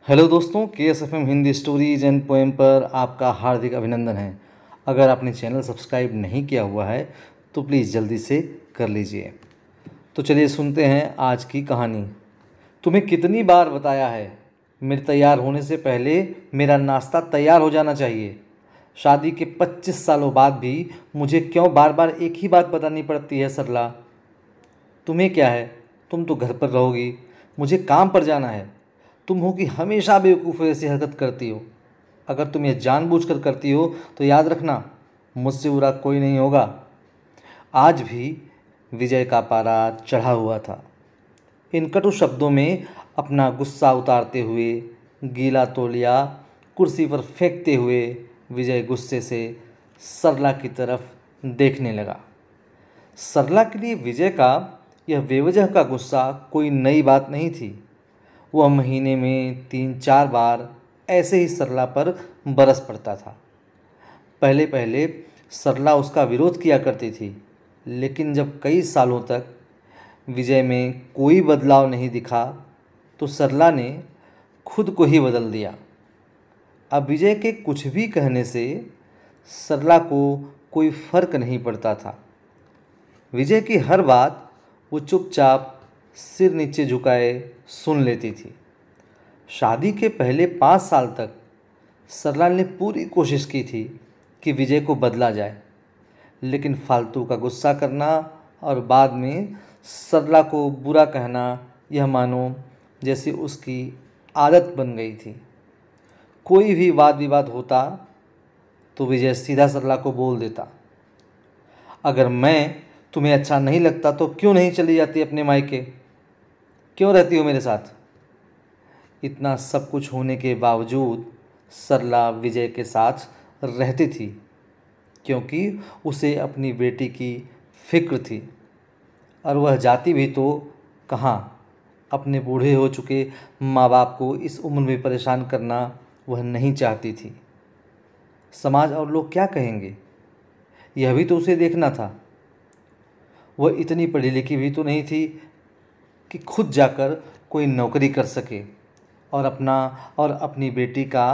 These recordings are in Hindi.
हेलो दोस्तों, KSFM Hindi stories and poem पर आपका हार्दिक अभिनंदन है। अगर आपने चैनल सब्सक्राइब नहीं किया हुआ है तो प्लीज़ जल्दी से कर लीजिए। तो चलिए सुनते हैं आज की कहानी। तुम्हें कितनी बार बताया है, मेरे तैयार होने से पहले मेरा नाश्ता तैयार हो जाना चाहिए। शादी के 25 सालों बाद भी मुझे क्यों बार बार एक ही बात बतानी पड़ती है सरला? तुम्हें क्या है, तुम तो घर पर रहोगी, मुझे काम पर जाना है। तुम हो कि हमेशा बेवकूफ़ ऐसी हरकत करती हो। अगर तुम ये जानबूझकर करती हो तो याद रखना, मुझसे बुरा कोई नहीं होगा। आज भी विजय का पारा चढ़ा हुआ था। इन कटु शब्दों में अपना गुस्सा उतारते हुए, गीला तौलिया कुर्सी पर फेंकते हुए विजय गुस्से से सरला की तरफ देखने लगा। सरला के लिए विजय का यह बेवजह का गुस्सा कोई नई बात नहीं थी। वह महीने में 3-4 बार ऐसे ही सरला पर बरस पड़ता था। पहले पहले सरला उसका विरोध किया करती थी, लेकिन जब कई सालों तक विजय में कोई बदलाव नहीं दिखा तो सरला ने खुद को ही बदल दिया। अब विजय के कुछ भी कहने से सरला को कोई फर्क नहीं पड़ता था। विजय की हर बात वो चुपचाप सिर नीचे झुकाए सुन लेती थी। शादी के पहले 5 साल तक सरला ने पूरी कोशिश की थी कि विजय को बदला जाए, लेकिन फालतू का गुस्सा करना और बाद में सरला को बुरा कहना, यह मानो जैसे उसकी आदत बन गई थी। कोई भी वाद विवाद होता तो विजय सीधा सरला को बोल देता, अगर मैं तुम्हें अच्छा नहीं लगता तो क्यों नहीं चली जाती अपने मायके? क्यों रहती हो मेरे साथ? इतना सब कुछ होने के बावजूद सरला विजय के साथ रहती थी, क्योंकि उसे अपनी बेटी की फिक्र थी। और वह जाती भी तो कहाँ, अपने बूढ़े हो चुके माँ बाप को इस उम्र में परेशान करना वह नहीं चाहती थी। समाज और लोग क्या कहेंगे, यह भी तो उसे देखना था। वह इतनी पढ़ी लिखी भी तो नहीं थी कि खुद जाकर कोई नौकरी कर सके और अपना और अपनी बेटी का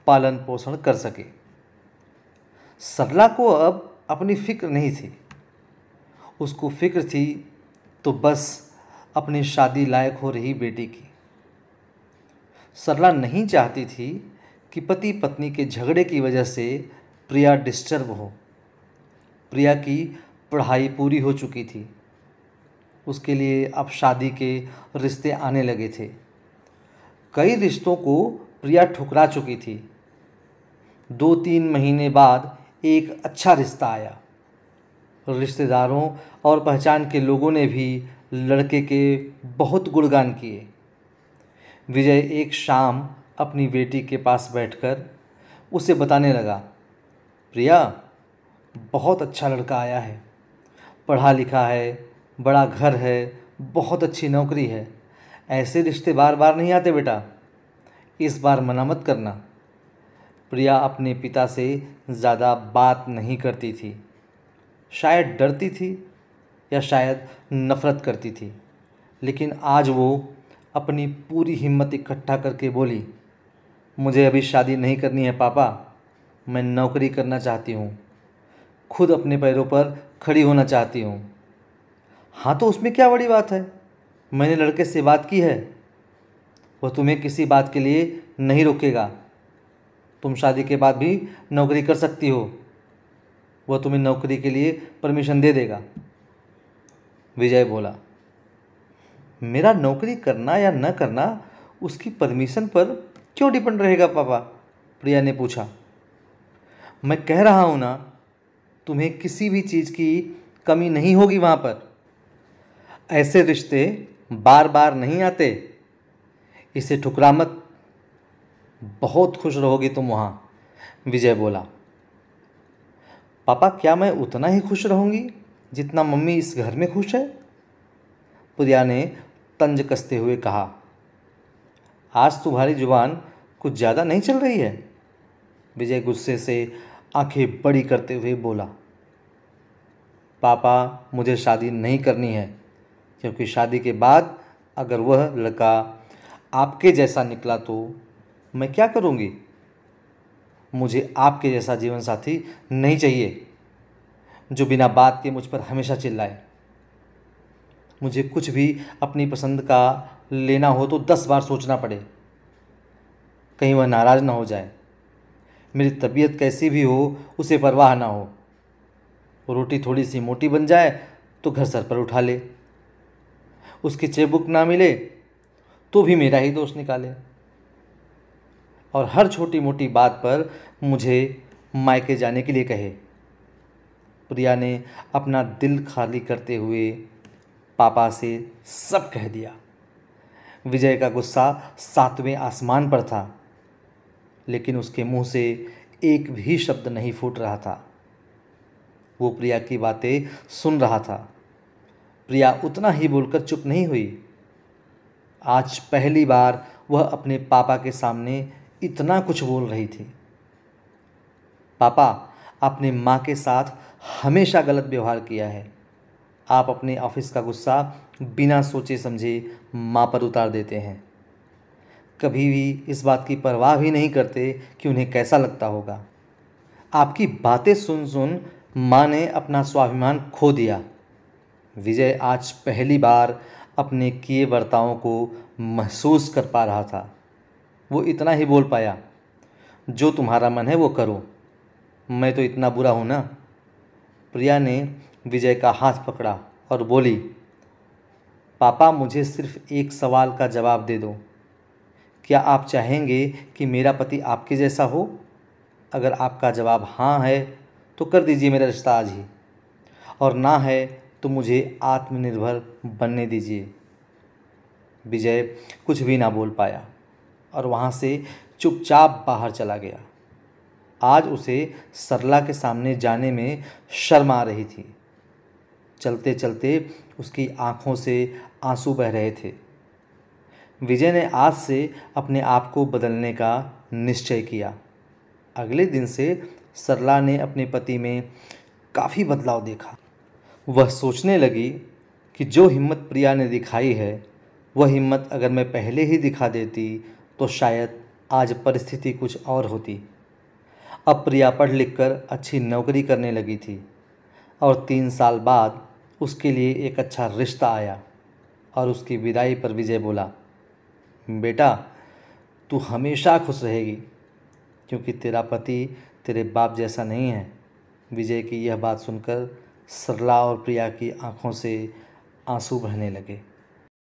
पालन पोषण कर सके। सरला को अब अपनी फिक्र नहीं थी। उसको फिक्र थी तो बस अपनी शादी लायक हो रही बेटी की। सरला नहीं चाहती थी कि पति पत्नी के झगड़े की वजह से प्रिया डिस्टर्ब हो। प्रिया की पढ़ाई पूरी हो चुकी थी। उसके लिए अब शादी के रिश्ते आने लगे थे। कई रिश्तों को प्रिया ठुकरा चुकी थी। 2-3 महीने बाद एक अच्छा रिश्ता आया। रिश्तेदारों और पहचान के लोगों ने भी लड़के के बहुत गुणगान किए। विजय एक शाम अपनी बेटी के पास बैठकर उसे बताने लगा, प्रिया, बहुत अच्छा लड़का आया है, पढ़ा लिखा है, बड़ा घर है, बहुत अच्छी नौकरी है। ऐसे रिश्ते बार बार नहीं आते बेटा, इस बार मना मत करना। प्रिया अपने पिता से ज़्यादा बात नहीं करती थी। शायद डरती थी या शायद नफ़रत करती थी, लेकिन आज वो अपनी पूरी हिम्मत इकट्ठा करके बोली, मुझे अभी शादी नहीं करनी है पापा, मैं नौकरी करना चाहती हूँ, खुद अपने पैरों पर खड़ी होना चाहती हूँ। हाँ तो उसमें क्या बड़ी बात है, मैंने लड़के से बात की है, वह तुम्हें किसी बात के लिए नहीं रोकेगा। तुम शादी के बाद भी नौकरी कर सकती हो, वह तुम्हें नौकरी के लिए परमिशन दे देगा। विजय बोला, मेरा नौकरी करना या न करना उसकी परमिशन पर क्यों डिपेंड रहेगा पापा? प्रिया ने पूछा। मैं कह रहा हूँ ना, तुम्हें किसी भी चीज़ की कमी नहीं होगी वहाँ पर। ऐसे रिश्ते बार बार नहीं आते, इसे ठुकरा मत, बहुत खुश रहोगी तुम वहाँ। विजय बोला, पापा क्या मैं उतना ही खुश रहूँगी जितना मम्मी इस घर में खुश है? प्रिया ने तंज कसते हुए कहा। आज तुम्हारी जुबान कुछ ज़्यादा नहीं चल रही है? विजय गुस्से से आंखें बड़ी करते हुए बोला, पापा मुझे शादी नहीं करनी है, क्योंकि शादी के बाद अगर वह लड़का आपके जैसा निकला तो मैं क्या करूँगी? मुझे आपके जैसा जीवन साथी नहीं चाहिए जो बिना बात के मुझ पर हमेशा चिल्लाए। मुझे कुछ भी अपनी पसंद का लेना हो तो 10 बार सोचना पड़े, कहीं वह नाराज़ ना हो जाए। मेरी तबीयत कैसी भी हो उसे परवाह ना हो। रोटी थोड़ी सी मोटी बन जाए तो घर सर पर उठा ले। उसकी चेकबुक ना मिले तो भी मेरा ही दोष निकाले। और हर छोटी मोटी बात पर मुझे मायके जाने के लिए कहे। प्रिया ने अपना दिल खाली करते हुए पापा से सब कह दिया। विजय का गुस्सा 7वें आसमान पर था, लेकिन उसके मुंह से एक भी शब्द नहीं फूट रहा था। वो प्रिया की बातें सुन रहा था। प्रिया उतना ही बोलकर चुप नहीं हुई। आज पहली बार वह अपने पापा के सामने इतना कुछ बोल रही थी। पापा, आपने माँ के साथ हमेशा गलत व्यवहार किया है। आप अपने ऑफिस का गुस्सा बिना सोचे समझे माँ पर उतार देते हैं। कभी भी इस बात की परवाह भी नहीं करते कि उन्हें कैसा लगता होगा। आपकी बातें सुन सुन माँ ने अपना स्वाभिमान खो दिया। विजय आज पहली बार अपने किए बर्तावों को महसूस कर पा रहा था। वो इतना ही बोल पाया, जो तुम्हारा मन है वो करो, मैं तो इतना बुरा हूँ ना। प्रिया ने विजय का हाथ पकड़ा और बोली, पापा, मुझे सिर्फ एक सवाल का जवाब दे दो। क्या आप चाहेंगे कि मेरा पति आपके जैसा हो? अगर आपका जवाब हाँ है तो कर दीजिए मेरा रिश्ता आज ही, और ना है तो मुझे आत्मनिर्भर बनने दीजिए। विजय कुछ भी ना बोल पाया और वहाँ से चुपचाप बाहर चला गया। आज उसे सरला के सामने जाने में शर्म आ रही थी। चलते चलते उसकी आंखों से आंसू बह रहे थे। विजय ने आज से अपने आप को बदलने का निश्चय किया। अगले दिन से सरला ने अपने पति में काफ़ी बदलाव देखा। वह सोचने लगी कि जो हिम्मत प्रिया ने दिखाई है, वह हिम्मत अगर मैं पहले ही दिखा देती तो शायद आज परिस्थिति कुछ और होती। अब प्रिया पढ़ लिख कर अच्छी नौकरी करने लगी थी और 3 साल बाद उसके लिए एक अच्छा रिश्ता आया। और उसकी विदाई पर विजय बोला, बेटा, तू हमेशा खुश रहेगी, क्योंकि तेरा पति तेरे बाप जैसा नहीं है। विजय की यह बात सुनकर सरला और प्रिया की आंखों से आंसू बहने लगे।